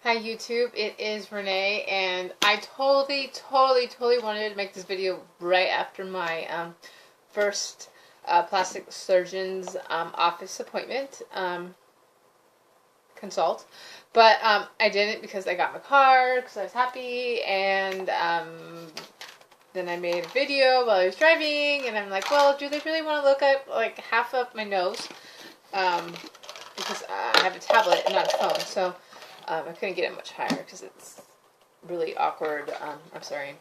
Hi YouTube, it is Renee, and I totally wanted to make this video right after my first plastic surgeon's office appointment consult, but I didn't because I got my car because I was happy, and then I made a video while I was driving, and I'm like, well, do they really want to look at like half of my nose? Because I have a tablet and not a phone, so I couldn't get it much higher because it's really awkward. I'm sorry, I'm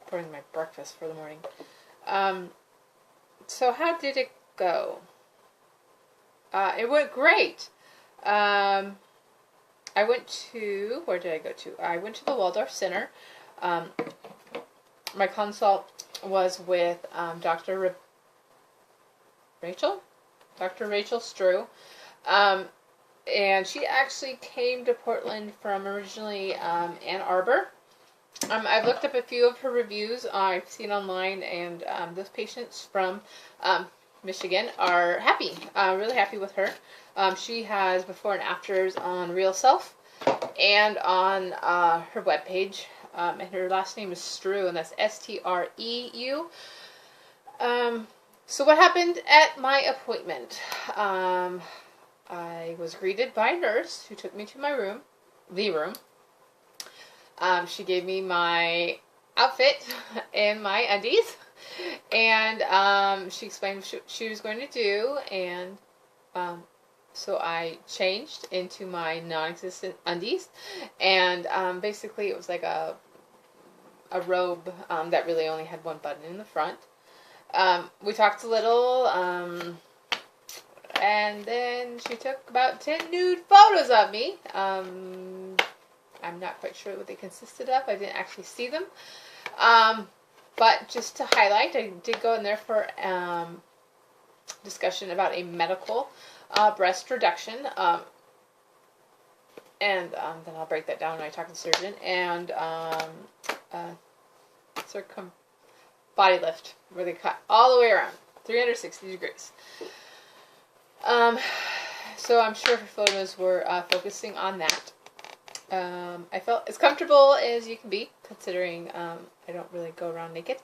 pouring my breakfast for the morning. So how did it go? It went great. I went to, where did I go to? I went to the Waldorf Center. My consult was with Dr. Rachel Strew. And she actually came to Portland from originally Ann Arbor. I've looked up a few of her reviews I've seen online, and those patients from Michigan are happy, really happy with her. She has before and afters on Real Self and on her webpage, and her last name is Strew, and that's S-T-R-E-U. So what happened at my appointment? I was greeted by a nurse who took me to my room, the room. She gave me my outfit and my undies, and she explained what she was going to do, and so I changed into my non-existent undies, and basically it was like a robe that really only had one button in the front. We talked a little, and then she took about 10 nude photos of me. I'm not quite sure what they consisted of. I didn't actually see them. But just to highlight, I did go in there for discussion about a medical breast reduction. And then I'll break that down when I talk to the surgeon. And body lift, where they cut all the way around, 360 degrees. So I'm sure her photos were focusing on that. I felt as comfortable as you can be, considering I don't really go around naked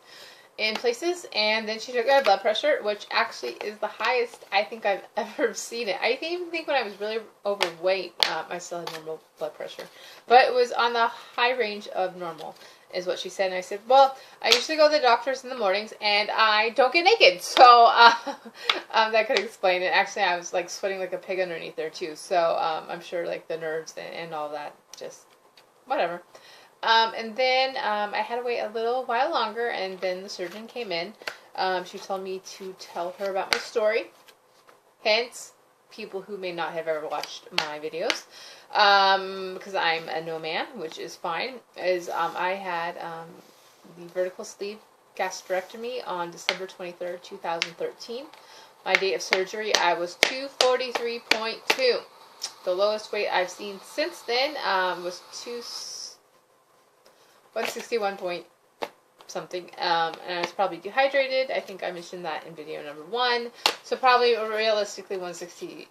in places. And then she took my blood pressure, which actually is the highest I think I've ever seen it. I didn't even think when I was really overweight, I still had normal blood pressure. But it was on the high range of normal, is what she said. And I said, well, I usually go to the doctor's in the mornings, and I don't get naked. So that could explain it. Actually, I was like sweating like a pig underneath there too. So I'm sure like the nerves and all that, just whatever. And then I had to wait a little while longer, and then the surgeon came in. She told me to tell her about my story. Hence, people who may not have ever watched my videos, because I'm a no man, which is fine, is I had the vertical sleeve gastrectomy on December 23rd, 2013. My date of surgery, I was 243.2. The lowest weight I've seen since then was 161 point something, and I was probably dehydrated. I think I mentioned that in video number 1, so probably realistically 163.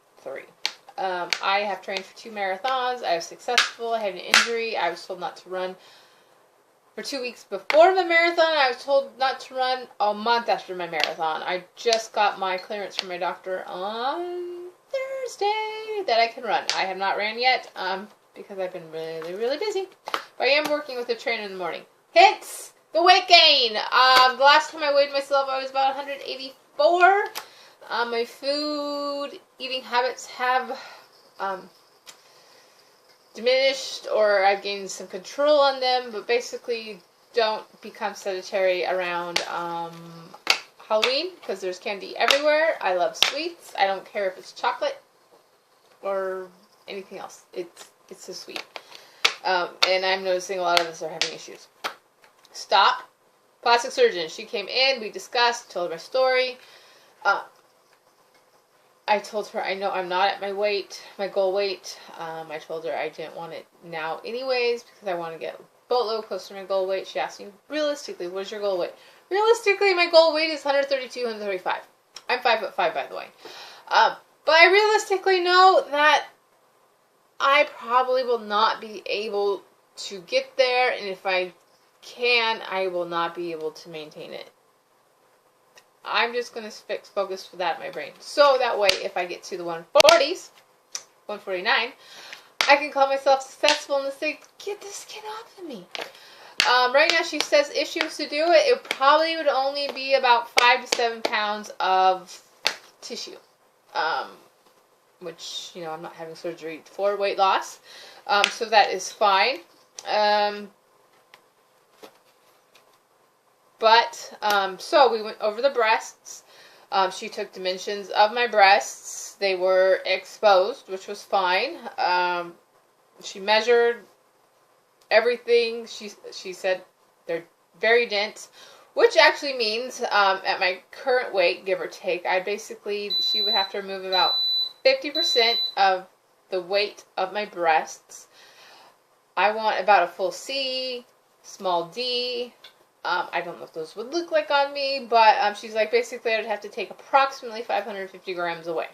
I have trained for 2 marathons. I was successful. I had an injury. I was told not to run for 2 weeks before my marathon. I was told not to run a month after my marathon. I just got my clearance from my doctor on Thursday that I can run. I have not ran yet because I've been really busy. But I am working with a trainer in the morning. Hence the weight gain. The last time I weighed myself, I was about 184. My food eating habits have diminished, or I've gained some control on them, but basically don't become sedentary around Halloween, because there's candy everywhere. I love sweets. I don't care if it's chocolate or anything else. It's so sweet. And I'm noticing a lot of us are having issues. Stop. Plastic surgeon. She came in. We discussed. Told her my story. I told her I know I'm not at my weight, my goal weight. I told her I didn't want it now anyways because I want to get a boatload closer to my goal weight. She asked me, realistically, what is your goal weight? Realistically, my goal weight is 132, 135. I'm 5'5", by the way. But I realistically know that I probably will not be able to get there, and if I can, I will not be able to maintain it. I'm just going to focus for that in my brain. So that way, if I get to the 140s, 149, I can call myself successful and say, get this kid off of me. Right now, she says if she was to do it, it probably would only be about 5 to 7 pounds of tissue. Which, you know, I'm not having surgery for weight loss. So that is fine. So we went over the breasts. She took dimensions of my breasts. They were exposed, which was fine. She measured everything. She said they're very dense, which actually means at my current weight, give or take, she would have to remove about 50% of the weight of my breasts. I want about a full C, small D. I don't know what those would look like on me, but she's like, basically I'd have to take approximately 550 grams away.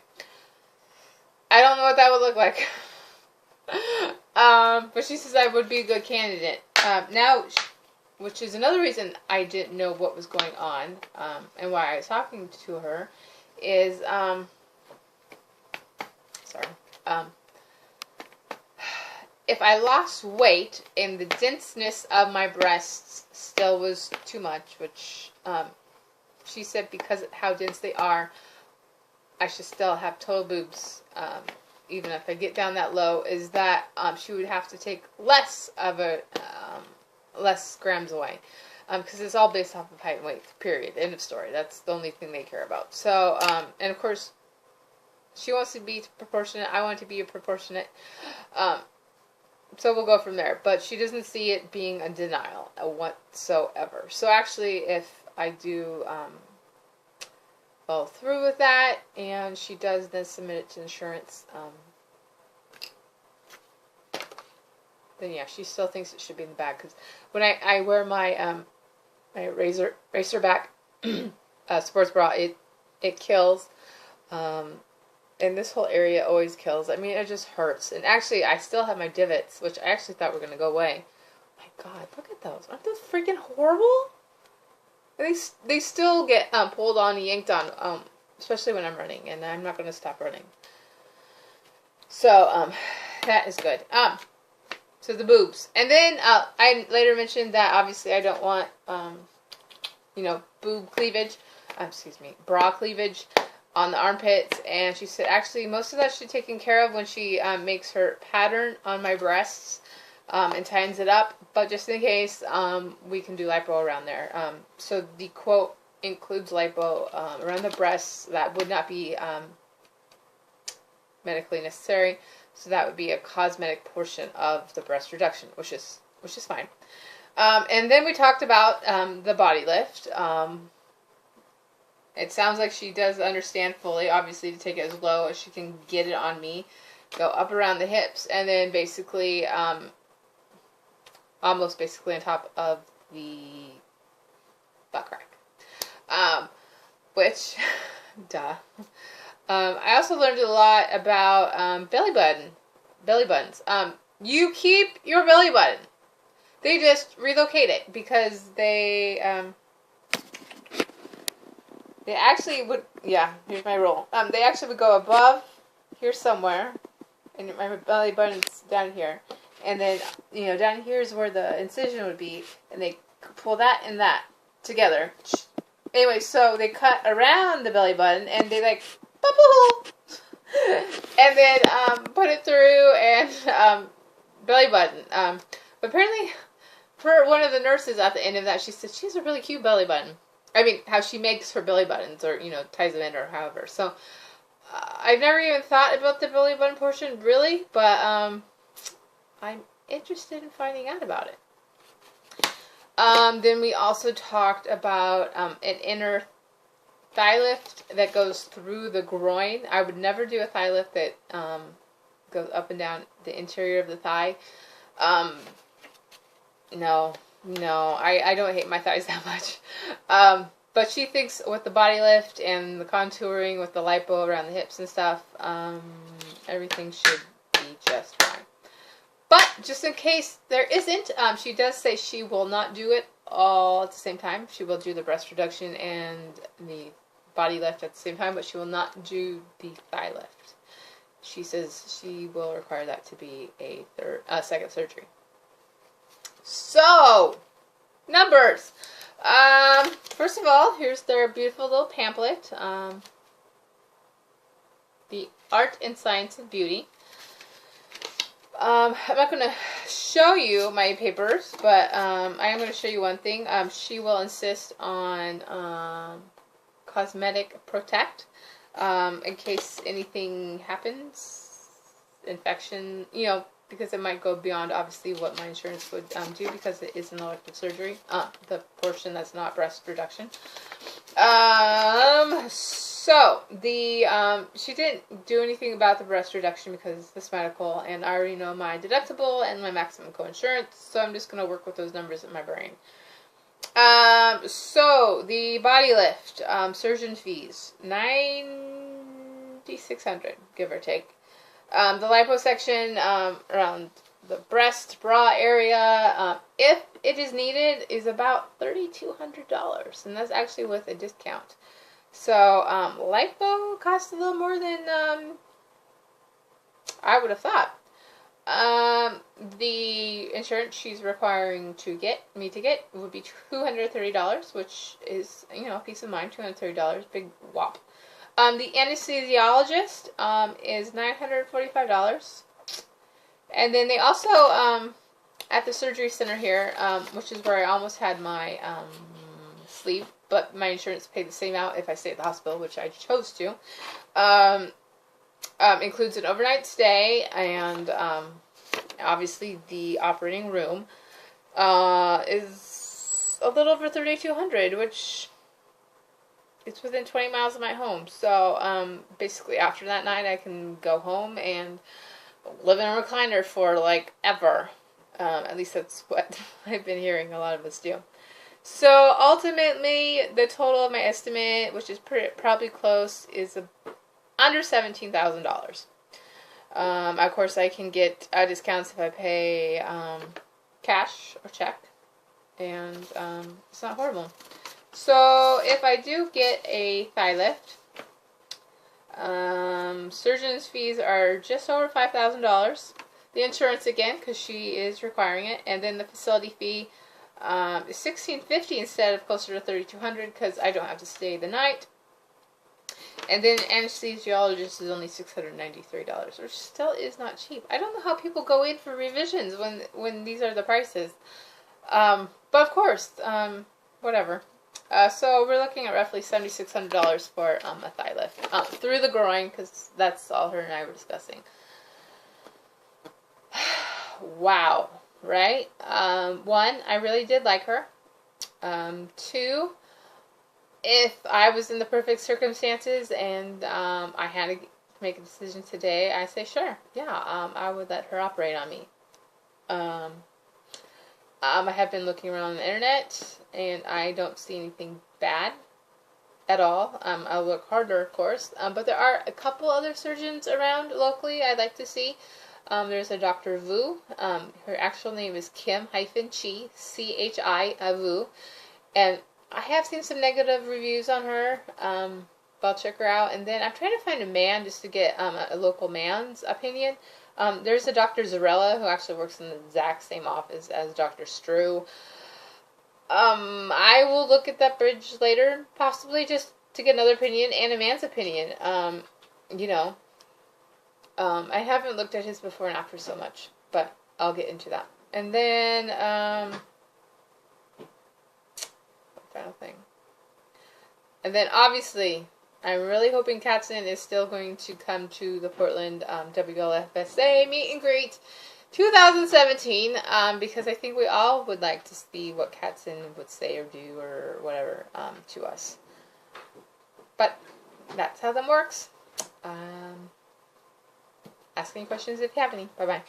I don't know what that would look like. But she says I would be a good candidate. Now, which is another reason I didn't know what was going on, and why I was talking to her, is, if I lost weight and the denseness of my breasts still was too much, which she said because of how dense they are, I should still have total boobs, even if I get down that low, is that she would have to take less grams away. Because it's all based off of height and weight, period. End of story. That's the only thing they care about. So, and of course, she wants to be proportionate. I want to be proportionate. So we'll go from there. But she doesn't see it being a denial whatsoever. So actually, if I do follow through with that, and she does then submit it to insurance, then yeah, she still thinks it should be in the bag. Because when I wear my my racerback sports bra, it kills. And this whole area always kills. I mean, it just hurts. And actually, I still have my divots, which I actually thought were going to go away. My God, look at those. Aren't those freaking horrible? They still get pulled on and yanked on, especially when I'm running. And I'm not going to stop running. So, that is good. So the boobs. And then, I later mentioned that obviously I don't want, boob cleavage. Bra cleavage on the armpits, and she said actually most of that should be taken care of when she makes her pattern on my breasts and tightens it up, but just in case, we can do lipo around there. So the quote includes lipo around the breasts. That would not be medically necessary, so that would be a cosmetic portion of the breast reduction, which is fine. And then we talked about the body lift. It sounds like she does understand fully, obviously, to take it as low as she can get it on me. Go up around the hips, and then basically, almost basically on top of the butt crack. Which, duh. I also learned a lot about belly buttons. You keep your belly button. They just relocate it because they actually would, yeah, here's my roll. They actually would go above here somewhere, and my belly button's down here. And then, down here is where the incision would be, and they pull that and that together. Anyway, so they cut around the belly button, and they bubble, and then put it through, and belly button. But apparently, for one of the nurses at the end of that, she said she has a really cute belly button. I mean, how she makes her belly buttons, or, ties them in, or however. So, I've never even thought about the belly button portion, really, but, I'm interested in finding out about it. Then we also talked about, an inner thigh lift that goes through the groin. I would never do a thigh lift that, goes up and down the interior of the thigh. No, I don't hate my thighs that much. But she thinks with the body lift and the contouring with the lipo around the hips and stuff, everything should be just fine. just in case there isn't, she does say she will not do it all at the same time. She will do the breast reduction and the body lift at the same time, but she will not do the thigh lift. She says she will require that to be a second surgery. So, numbers. First of all, here's their beautiful little pamphlet. The Art and Science of Beauty. I'm not going to show you my papers, but I am going to show you one thing. She will insist on cosmetic protect in case anything happens, infection, you know, because it might go beyond obviously what my insurance would do because it is an elective surgery, the portion that's not breast reduction. So the she didn't do anything about the breast reduction because it's medical, and I already know my deductible and my maximum coinsurance, so I'm just gonna work with those numbers in my brain. So the body lift, surgeon fees, $9,600, give or take. The liposuction, around the breast bra area, if it is needed, is about $3,200, and that's actually with a discount. So, lipo costs a little more than, I would have thought. The insurance she's requiring me to get would be $230, which is, you know, peace of mind, $230, big whop. The anesthesiologist, is $945. And then they also, at the surgery center here, which is where I almost had my, sleeve, but my insurance paid the same out if I stay at the hospital, which I chose to, includes an overnight stay and, obviously the operating room, is a little over $3,200, which it's within 20 miles of my home. So, basically after that night, I can go home and live in a recliner for, like, ever. At least that's what I've been hearing a lot of us do. So, ultimately, the total of my estimate, which is probably close, is under $17,000. Of course, I can get discounts if I pay cash or check, and it's not horrible. So, if I do get a thigh lift, surgeon's fees are just over $5,000. The insurance again, because she is requiring it, and then the facility fee is $1,650 instead of closer to $3,200 because I don't have to stay the night. And then anesthesiologist is only $693, which still is not cheap. I don't know how people go in for revisions when these are the prices. But of course, whatever. So we're looking at roughly $7,600 for a thigh lift through the groin, because that's all her and I were discussing. Wow, right? One, I really did like her. Two, if I was in the perfect circumstances and I had to make a decision today, I say sure, yeah, I would let her operate on me. I have been looking around on the internet, and I don't see anything bad at all. I'll look harder, of course, but there are a couple other surgeons around locally I'd like to see. There's a Dr. Vu. Her actual name is Kim-Chi, C-H-I, Vu, and I have seen some negative reviews on her. I'll check her out, and then I'm trying to find a man just to get a local man's opinion. There's a Dr. Zarella who actually works in the exact same office as Dr. Strew. I will look at that bridge later, possibly just to get another opinion and a man's opinion. You know, I haven't looked at his before and after so much, but I'll get into that. And then, final thing. And then, obviously, I'm really hoping Katzen is still going to come to the Portland WLFSA meet and greet 2017, because I think we all would like to see what Katzen would say or do or whatever to us. But that's how that works. Ask any questions if you have any. Bye-bye.